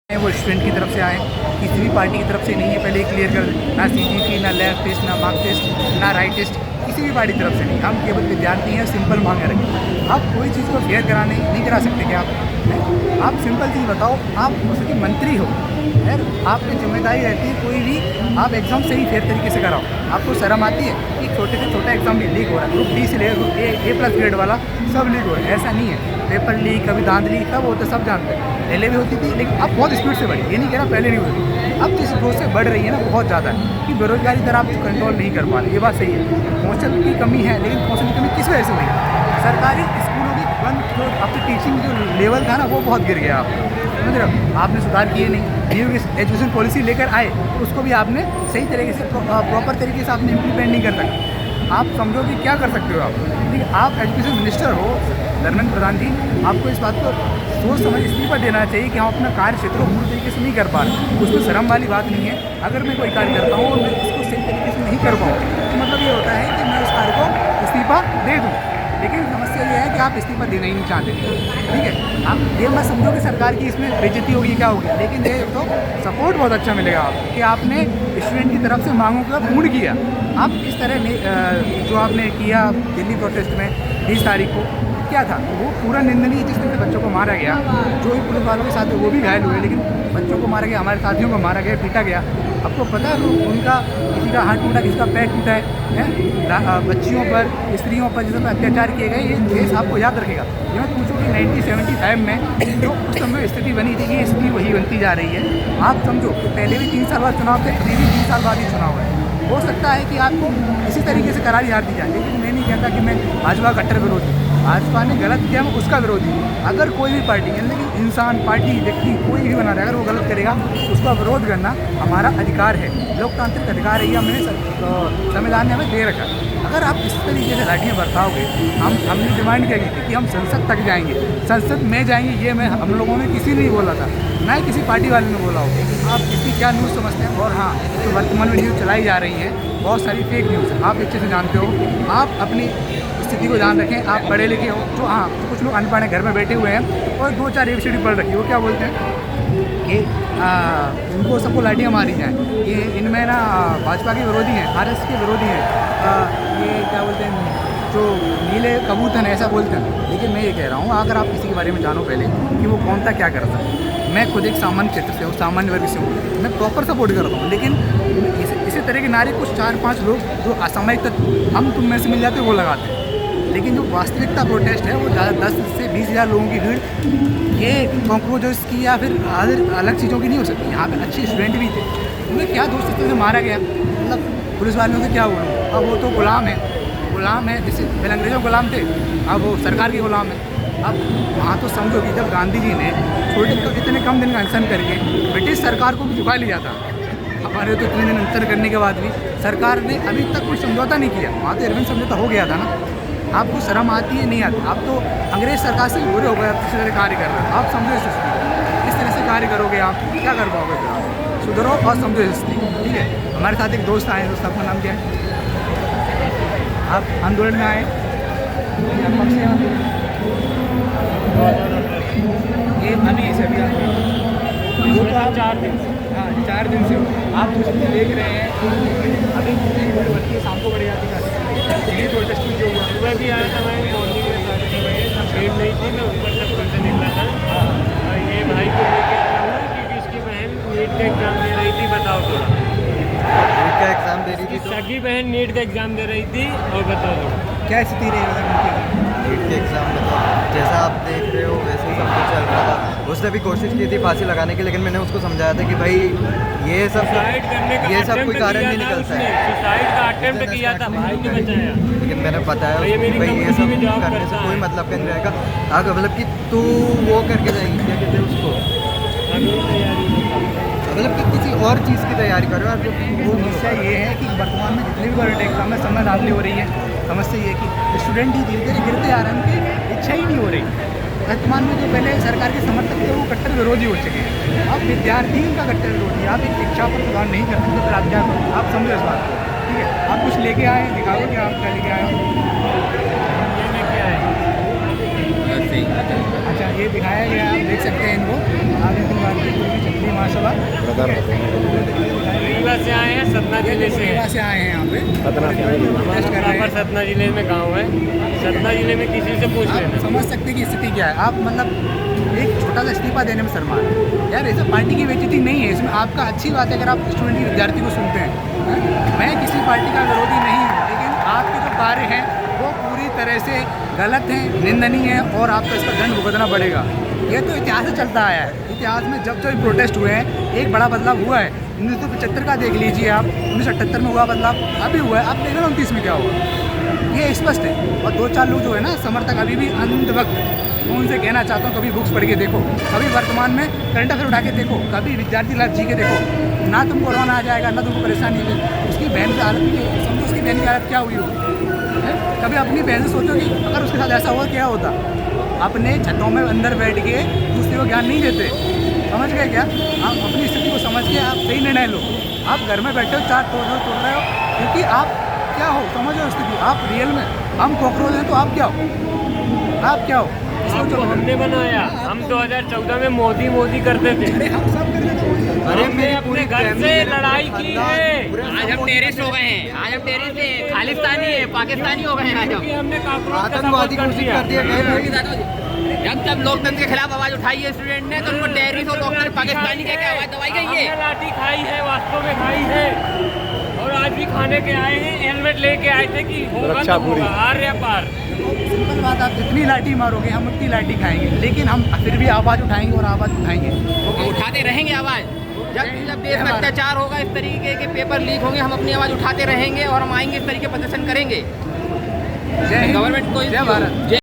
वो स्टूडेंट की तरफ से आए, किसी भी पार्टी की तरफ से नहीं है। पहले क्लियर कर दें, ना सीजीपी, ना लैब टेस्ट, ना मार्कसिस्ट, ना राइट टेस्ट, किसी भी पार्टी की तरफ से नहीं। हम केवल विद्यार्थी हैं, सिंपल मांगे रखें। आप कोई चीज़ को फेयर कराने नहीं करा सकते क्या आप सिंपल चीज़ बताओ, आप उसके मंत्री हो यार, आपकी जिम्मेदारी रहती है कोई भी आप एग्ज़ाम सही फेयर तरीके से कराओ। आपको शर्म आती है कि छोटे से छोटा एग्ज़ाम भी लीक हो रहा है, ग्रुप डी से लेकर ग्रुप ए+ ग्रेड वाला सब लीक हो रहा है। ऐसा नहीं है, पेपर लीक, कभी धांधली, सब होता है, सब जानते हैं। पहले भी होती थी, लेकिन अब बहुत स्पीड से बढ़ी। ये नहीं कह रहा पहले नहीं होती, अब जिस ग्रोथ से बढ़ रही है ना बहुत ज़्यादा है कि बेरोजगारी दर आप कंट्रोल नहीं कर पा रहे। ये बात सही है, कौशल की कमी है, लेकिन कौशल की कमी किस वजह से हुई है? सरकारी स्कूलों की बंद, जो आपकी टीचिंग जो लेवल था ना वो बहुत गिर गया। आप समझ रहे हो, आपने सुधार किए नहीं। न्यू एजुकेशन पॉलिसी लेकर आए तो उसको भी आपने सही तरीके से प्रॉपर तरीके से आपने इम्प्लीमेंट नहीं कर सके। आप समझो कि क्या कर सकते हो आप, लेकिन आप एजुकेशन मिनिस्टर हो धर्मेंद्र प्रधान जी, आपको इस बात को सोच समझ इस्तीफा देना चाहिए कि हम अपना कार्य क्षेत्र को पूरी तरीके से नहीं कर पा रहे। उसमें शर्म वाली बात नहीं है। अगर मैं कोई कार्य करता हूँ और मैं इसको सही तरीके से नहीं कर पाऊँ तो मतलब ये होता है कि मैं उस कार्य को इस्तीफा दे दूँ। लेकिन समस्या ये है कि आप इस्तीफा देना ही नहीं चाहते, ठीक है। आप ये मत समझो कि सरकार की इसमें बेइज्जती होगी, क्या होगी, लेकिन ये तो सपोर्ट बहुत अच्छा मिलेगा आपको कि आपने स्टूडेंट की तरफ से मांगों का पूर्ण किया। आप इस तरह जो आपने किया दिल्ली प्रोटेस्ट में 20 तारीख को, क्या था वो पूरा निंदनीय। जिस तरह से बच्चों को मारा गया, जो भी पुलिस वालों के साथ वो भी घायल हुए, लेकिन बच्चों को मारा गया, हमारे साथियों को मारा गया, पीटा गया। आपको पता है उनका किसी का हाथ टूटा, किसी का पैर टूटा है? बच्चियों पर, स्त्रियों पर जिस पर अत्याचार किए गए, ये देश आपको याद रखेगा। ये मैं पूछूँ कि 1975 में जो उस समय स्थिति बनी थी, ये स्थिति वही बनती जा रही है। आप समझो कि पहले भी 3 साल बाद चुनाव थे, अभी भी 3 साल बाद ही चुनाव है। हो सकता है कि आपको इसी तरीके से करारी हार दी जाए, लेकिन मैं नहीं कहता कि मैं भाजपा का कट्टर विरोधी। भाजपा ने गलत किया, मैं उसका विरोधी। अगर कोई भी पार्टी, यानी कि इंसान, पार्टी, व्यक्ति कोई भी बना रहा है, अगर वो गलत करेगा तो उसका विरोध करना हमारा अधिकार है, लोकतांत्रिक अधिकार है। ये हमें संविधान ने हमें दे रखा है। अगर आप इस तरीके से लाठियाँ बरताओगे, हमने डिमांड किया थी कि हम संसद तक जाएंगे, संसद में जाएंगे, ये हम लोगों ने किसी ने नहीं बोला था, ना ही किसी पार्टी वाले ने बोला हो। आप इसकी क्या न्यूज़ समझते हैं? और हाँ, जो वर्तमान में न्यूज़ चलाई जा रही है, बहुत सारी फेक न्यूज़, आप अच्छे से जानते हो। आप अपनी स्थिति को ध्यान रखें। आप पढ़े लिखे हो, जो हाँ कुछ लोग अनपढ़ हैं, घर में बैठे हुए हैं और 2-4 ABCD पढ़ रखी, वो क्या बोलते हैं कि उनको सबको लाठियाँ मारी जाएँ, ये इनमें ना भाजपा के विरोधी हैं, RS के विरोधी हैं, ये क्या बोलते हैं, जो नीले कबूतर हैं, ऐसा बोलते हैं। लेकिन मैं ये कह रहा हूँ, अगर आप किसी के बारे में जानो पहले कि वो कौन था, क्या करता है। मैं खुद एक सामान्य क्षेत्र से हूँ, सामान्य वर्ग से हूँ, मैं प्रॉपर सपोर्ट करता हूँ, लेकिन इसी तरह के नारे कुछ 4-5 लोग जो असामयिक तत्व हम तुम में से मिल जाते हैं वो लगाते हैं। लेकिन जो वास्तविकता प्रोटेस्ट है वो 10 से 20 हज़ार लोगों की भीड़ ये कॉकरोचेस की या फिर अलग चीज़ों की नहीं हो सकती। यहाँ पे अच्छे स्टूडेंट भी थे, उन्हें क्या दोस्त से मारा गया, मतलब पुलिस वालों से क्या बोलूँ। अब वो तो गुलाम है, जैसे पहले अंग्रेजों गुलाम थे, अब वो सरकार के गुलाम है। अब वहाँ तो समझो कि जब गांधी जी ने इतने कम दिन का अनशन करके ब्रिटिश सरकार को भी झुका लिया था, हमारे तो इतने दिन अंतर करने के बाद भी सरकार ने अभी तक कोई समझौता नहीं किया। वहाँ तो इरविन समझौता हो गया था ना। आपको शर्म आती है? नहीं आती? आप तो अंग्रेज सरकार से बुरे हो गए, आप किसी तरह कार्य कर रहे हो। आप समझो इस स्थिति, इस तरह से कार्य करोगे आप क्या कर पाओगे? फिर आप सुधरो और समझो इस स्थिति, ठीक है। हमारे साथ एक दोस्त आए, दोस्त आपका नाम क्या है? आप आंदोलन में आए, ये अभी से भी वो तो आप 4 दिन, हाँ 4 दिन से आप जो चीज़ें देख रहे हैं अभी शाम को बढ़ जाती है। दिल्ली प्रोटेस्ट जो हुआ, सुबह भी आया था, मैं मॉर्निंग में 7 भीड़ नहीं थी, मैं ऊपर तक घर से निकला था। और ये भाई को लेके आया हूँ क्योंकि इसकी बहन नीट का एग्ज़ाम दे रही थी। बताओ थोड़ा, नीट का एग्ज़ाम दे रही थी तो सगी बहन नीट का एग्ज़ाम दे रही थी। और बताओ थोड़ा क्या स्थिति रही नीट के एग्ज़ाम में, तो जैसा आप देख रहे हो वैसे ही सब कुछ चल रहा था। उसने भी कोशिश की थी फांसी लगाने की, लेकिन मैंने उसको समझाया था कि भाई ये सब कोई कारण नहीं निकलता है। सुसाइड का अटेम्प्ट किया था, भाई ने बचाया। लेकिन मैंने बताया ये मेरी भाई ये सब कंपनी में जॉब करने करता से कोई है। मतलब का नहीं रहेगा। अगर मतलब कि तू वो करके जाएगी, क्या कहते हैं उसको, अभी तैयारी मतलब कि किसी और चीज़ की तैयारी करो। और वो समस्या ये है कि वर्तमान में जितने भी गवर्नमेंट एग्जाम में समय धांधली हो रही है। समस्या ये है कि स्टूडेंट ही धीरे धीरे गिरते आ रहे हैं, उनकी इच्छा ही नहीं हो रही। वर्तमान में जो पहले सरकार के समर्थक थे वो कट्टर विरोधी हो चुके हैं। अब विद्यार्थी उनका कट्टर विरोधी। आप एक शिक्षा पर सुधार नहीं कर सकते, फिर आप क्या करो? आप समझो इस बात को, ठीक है। आप कुछ लेके आए, दिखाओ कि आप क्या लेके आए हो। ये लेके आए। अच्छा, ये दिखाया गया, आप देख सकते हैं इनको। आप इनकी बात की कोई भी चलती रीवा से आए हैं, सतना जिले से रीवा हैं। से आए हैं यहाँ पे हमारा पर सतना जिले में गांव है। सतना जिले में किसी से पूछ आप लेना। समझ सकते हैं कि स्थिति क्या है। आप मतलब एक छोटा सा इस्तीफा देने में शर्मा है यार। ऐसे पार्टी की बेइज्जती नहीं है इसमें। आपका अच्छी बात है अगर आप स्टूडेंट विद्यार्थी को सुनते हैं। मैं किसी पार्टी का विरोधी नहीं हूँ, लेकिन आपके जो कार्य हैं वो पूरी तरह से गलत हैं, निंदनीय है और आपको इसका दंड भुगतना पड़ेगा। ये तो इतिहास से चलता आया है। इतिहास में जब जब प्रोटेस्ट हुए हैं एक बड़ा बदलाव हुआ है। 1975 का देख लीजिए आप, 1978 में हुआ बदलाव, अभी हुआ है। आप देख रहे हो 29 में क्या हुआ, ये स्पष्ट है। और 2-4 लोग जो है ना समर्थक अभी भी अंध वक्त, मैं उनसे कहना चाहता हूँ कभी बुक्स पढ़ के देखो, कभी वर्तमान में करंट अफेयर उठा के देखो, कभी विद्यार्थी लाइफ जी के देखो। ना तुमको कोरोना आ जाएगा, ना तुमको परेशानी होगी। उसकी बहन की हालत भी समझो, उसकी बहन की हालत क्या हुई होगी। कभी अपनी बहन से सोचो कि अगर उसके साथ ऐसा हुआ क्या होता। अपने छतों में अंदर बैठ के दूसरे को ज्ञान नहीं देते, समझ गए क्या। आप अपनी स्थिति को समझ के आप सही निर्णय लो। आप घर में बैठे हो, चार तोड़ रहे हो, क्योंकि आप क्या हो समझो स्थिति। आप रियल में, हम कॉकरोच हैं तो आप क्या हो, आप क्या हो। आपको हमने बनाया। हम 2014 में मोदी करते थे। अरे हम सब कर रहे थे। अरे हमने मेरी अपने पूरी घर से फैमिली, लड़ाई की है। आज हम टेररिस्ट हो गए हैं। आज हम टेररिस्ट हैं, खालिस्तानी है, पाकिस्तानी हो गए हैं आज हम। क्योंकि हमने काकरोच का आतंकवादी सपोर्ट घोषित कर दिया गया है। जब लोकतंत्र के खिलाफ आवाज उठाई है स्टूडेंट ने, तो उनको टेररिस्ट और डॉक्टर पाकिस्तानी कह के आवाज दबाई गई हमने है। लाठी खाई है, वास्तव में खाई है। और आज भी खाने के आए हैं, हेलमेट लेके आए थे कि होगा तो होगा, आर या पार। सिंपल बात, आप जितनी लाठी मारोगे हम उतनी लाठी खाएंगे, लेकिन हम फिर भी आवाज़ उठाएंगे और आवाज़ उठाएंगे। हम उठाते रहेंगे आवाज। जब देश में अत्याचार होगा, इस तरीके के पेपर लीक होंगे, हम अपनी आवाज उठाते रहेंगे और हम आएंगे, इस तरीके प्रदर्शन करेंगे। जय हिंद, गवर्नमेंट को जय भारत।